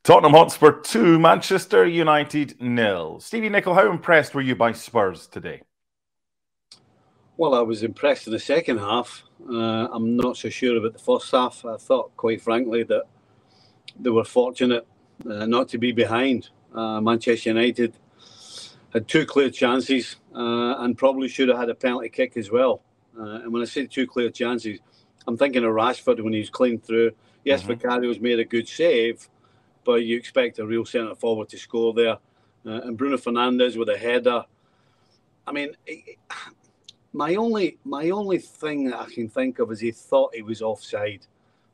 Tottenham Hotspur 2, Manchester United 0. Stevie Nicol, how impressed were you by Spurs today? Well, I was impressed in the second half. I'm not so sure about the first half. I thought, quite frankly, that they were fortunate not to be behind. Manchester United had two clear chances and probably should have had a penalty kick as well. And when I say two clear chances, I'm thinking of Rashford when he was clean through. Yes, Vicario's made a good save, but you expect a real centre-forward to score there. And Bruno Fernandes with a header. I mean, my only thing that I can think of is he thought he was offside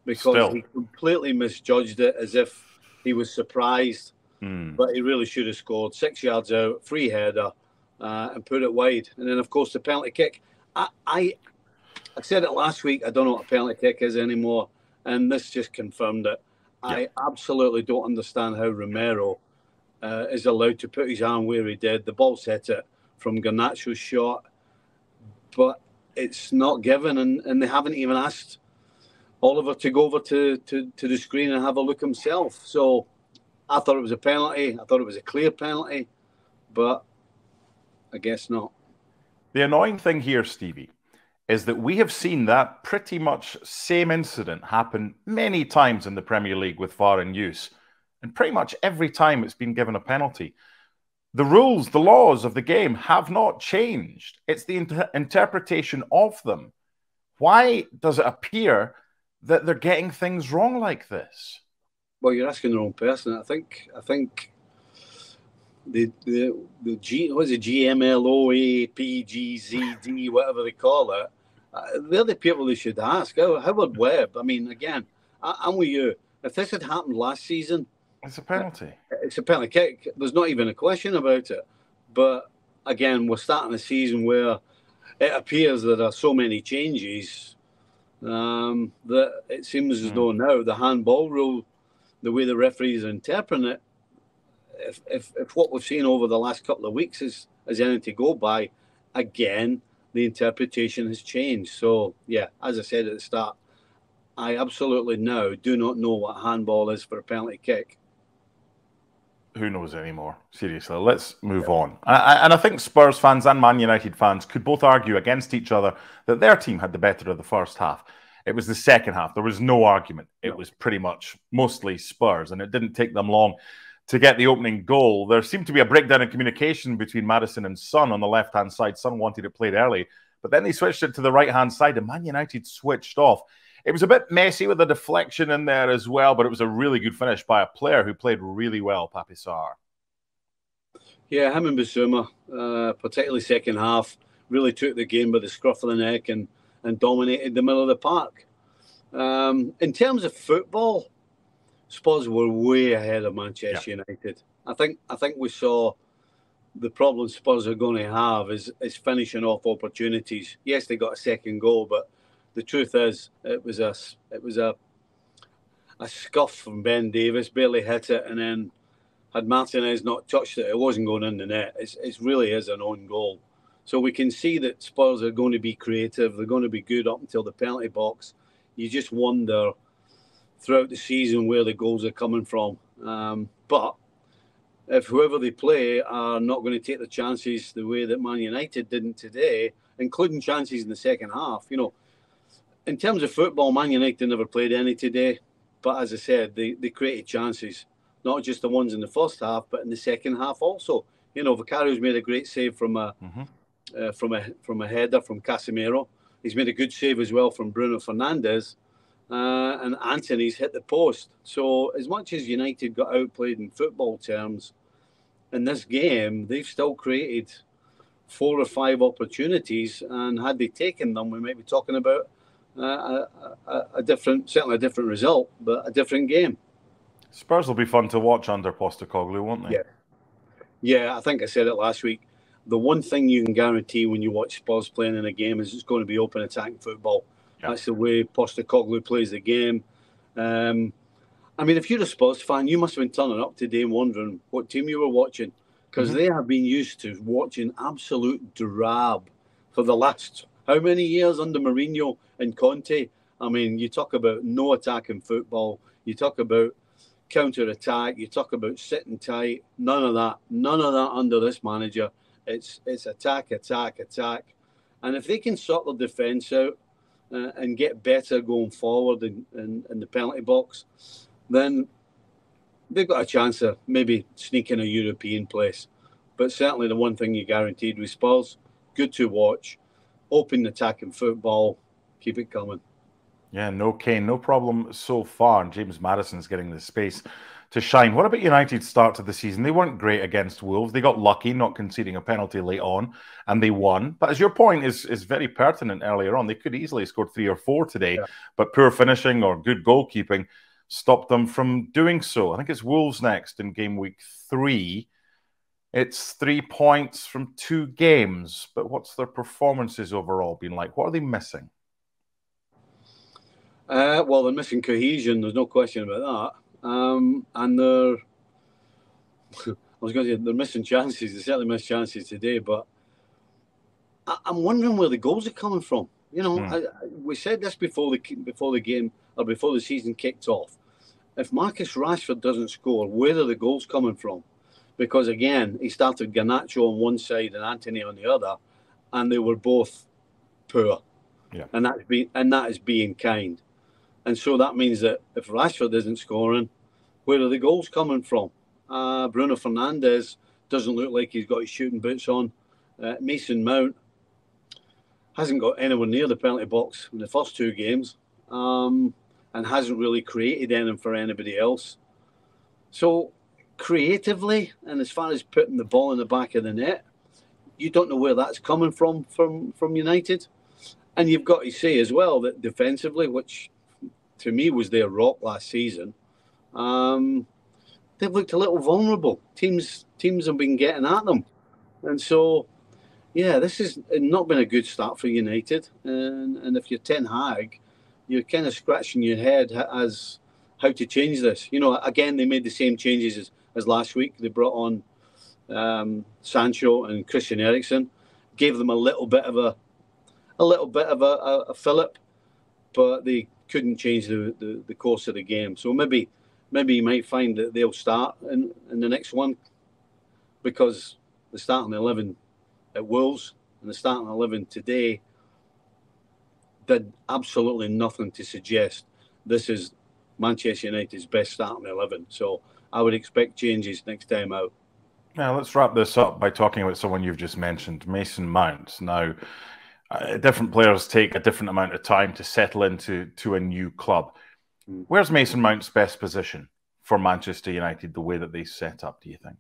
because he completely misjudged it as if he was surprised. But he really should have scored 6 yards out, free header, and put it wide. And then, of course, the penalty kick. I said it last week. I don't know what a penalty kick is anymore, and this just confirmed it. I absolutely don't understand how Romero is allowed to put his arm where he did. The ball's hit it from Garnacho's shot, but it's not given, and they haven't even asked Oliver to go over to the screen and have a look himself. So I thought it was a penalty. I thought it was a clear penalty, but I guess not. The annoying thing here, Stevie, is that we have seen that pretty much same incident happen many times in the Premier League with VAR in use. And pretty much every time it's been given a penalty. The rules, the laws of the game have not changed. It's the interpretation of them. Why does it appear that they're getting things wrong like this? Well, you're asking the wrong person. I think the what's it, GMLOA, PGZD, whatever they call it, they're the people they should ask. Howard Webb. I mean, again, I'm with you. If this had happened last season, it's a penalty. It's a penalty kick. There's not even a question about it. But again, we're starting a season where it appears that there are so many changes that it seems as though now the handball rule, the way the referees are interpreting it, if what we've seen over the last couple of weeks is anything to go by, again, the interpretation has changed. So, yeah, as I said at the start, I absolutely now do not know what handball is for a penalty kick. Who knows anymore? Seriously, let's move on. And I think Spurs fans and Man United fans could both argue against each other that their team had the better of the first half. It was the second half. There was no argument. It was pretty much mostly Spurs, and it didn't take them long to get the opening goal. There seemed to be a breakdown in communication between Maddison and Son on the left-hand side. Son wanted it played early, but then they switched it to the right-hand side, and Man United switched off. It was a bit messy with the deflection in there as well, but it was a really good finish by a player who played really well, Papi Sarr. Yeah, him and Bissouma, particularly second half, really took the game by the scruff of the neck and dominated the middle of the park. In terms of football, Spurs were way ahead of Manchester United. I think we saw the problem Spurs are going to have is finishing off opportunities. Yes, they got a second goal, but the truth is it was a scuff from Ben Davies, barely hit it, and then had Martinez not touched it, it wasn't going in the net. It really is an own goal. So we can see that Spurs are going to be creative. They're going to be good up until the penalty box. You just wonder throughout the season where the goals are coming from. But if whoever they play are not going to take the chances the way that Man United didn't today, including chances in the second half, you know, in terms of football, Man United never played any today. But as I said, they created chances, not just the ones in the first half, but in the second half also. You know, Vicario's made a great save from a header from Casemiro. He's made a good save as well from Bruno Fernandes. And Anthony's hit the post. So as much as United got outplayed in football terms, in this game, they've still created 4 or 5 opportunities. And had they taken them, we might be talking about certainly a different result, but a different game. Spurs will be fun to watch under Postecoglou, won't they? Yeah, I think I said it last week. The one thing you can guarantee when you watch Spurs playing in a game is it's going to be open attacking football. Yeah. That's the way Postecoglou plays the game. I mean, if you're a Spurs fan, you must have been turning up today wondering what team you were watching, because they have been used to watching absolute drab for the last how many years under Mourinho and Conte. I mean, you talk about no attacking football. You talk about, counter-attack. You talk about sitting tight. None of that. None of that under this manager. It's attack, attack, attack. And if they can sort the defence out and get better going forward in the penalty box, then they've got a chance of maybe sneaking a European place. But certainly the one thing you're guaranteed with Spurs, good to watch, open attacking football, keep it coming. Yeah, no Kane, no problem so far. And James Maddison's getting the space to shine. What about United's start to the season? They weren't great against Wolves. They got lucky not conceding a penalty late on, and they won. But as your point is very pertinent earlier on, they could easily have scored 3 or 4 today, but poor finishing or good goalkeeping stopped them from doing so. I think it's Wolves next in game week 3. It's 3 points from 2 games, but what's their performances overall been like? What are they missing? Well, they're missing cohesion. There's no question about that. And they're, I was going to say, they're missing chances. They certainly missed chances today, but I'm wondering where the goals are coming from. You know, we said this before the game or before the season kicked off. If Marcus Rashford doesn't score, where are the goals coming from? Because again, he started Garnacho on one side and Anthony on the other, and they were both poor. Yeah. And that is being kind. And so that means that if Rashford isn't scoring, where are the goals coming from? Bruno Fernandes doesn't look like he's got his shooting boots on. Mason Mount hasn't got anywhere near the penalty box in the first 2 games, and hasn't really created anything for anybody else. So creatively, and as far as putting the ball in the back of the net, you don't know where that's coming from United. And you've got to say as well that defensively, which to me was their rock last season, they've looked a little vulnerable. Teams have been getting at them. And so, yeah, this has not been a good start for United. And if you're Ten Hag, you're kind of scratching your head as how to change this. You know, again, they made the same changes as last week. They brought on Sancho and Christian Eriksen, gave them a little bit of a fillip, but they couldn't change the course of the game. So maybe you might find that they'll start in the next one, because the starting 11 at Wolves and the starting 11 today did absolutely nothing to suggest this is Manchester United's best starting 11. So I would expect changes next time out. Now let's wrap this up by talking about someone you've just mentioned, Mason Mount. Now, different players take a different amount of time to settle into a new club. Where's Mason Mount's best position for Manchester United, the way that they set up, do you think?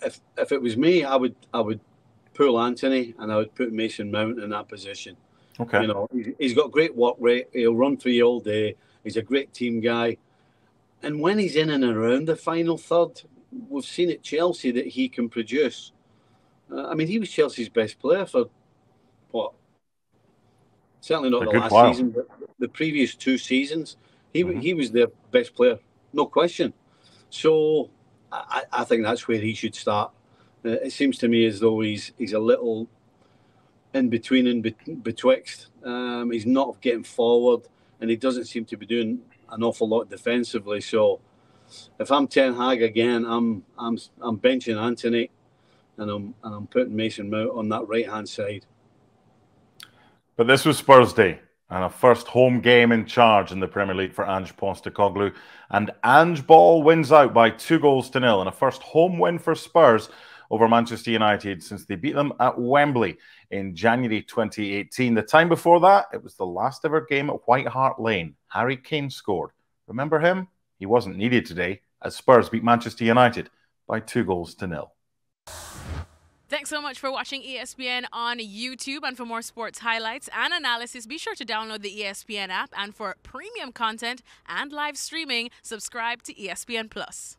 If it was me, I would pull Anthony and I would put Mason Mount in that position. Okay. You know, he's got great work rate. He'll run for you all day. He's a great team guy. And when he's in and around the final third, we've seen at Chelsea that he can produce. I mean, he was Chelsea's best player for what? Certainly not the last season, but the previous 2 seasons. He was their best player, no question. So I think that's where he should start. It seems to me as though he's a little in between and betwixt. He's not getting forward, and he doesn't seem to be doing an awful lot defensively. So if I'm Ten Hag again, I'm benching Anthony, and I'm putting Mason Mount on that right hand side. But this was Spurs Day, and a first home game in charge in the Premier League for Ange Postecoglou. And Ange Ball wins out by 2-0, and a first home win for Spurs over Manchester United since they beat them at Wembley in January 2018. The time before that, it was the last ever game at White Hart Lane. Harry Kane scored. Remember him? He wasn't needed today, as Spurs beat Manchester United by 2-0. Thanks so much for watching ESPN on YouTube. And for more sports highlights and analysis, be sure to download the ESPN app. And for premium content and live streaming, subscribe to ESPN Plus.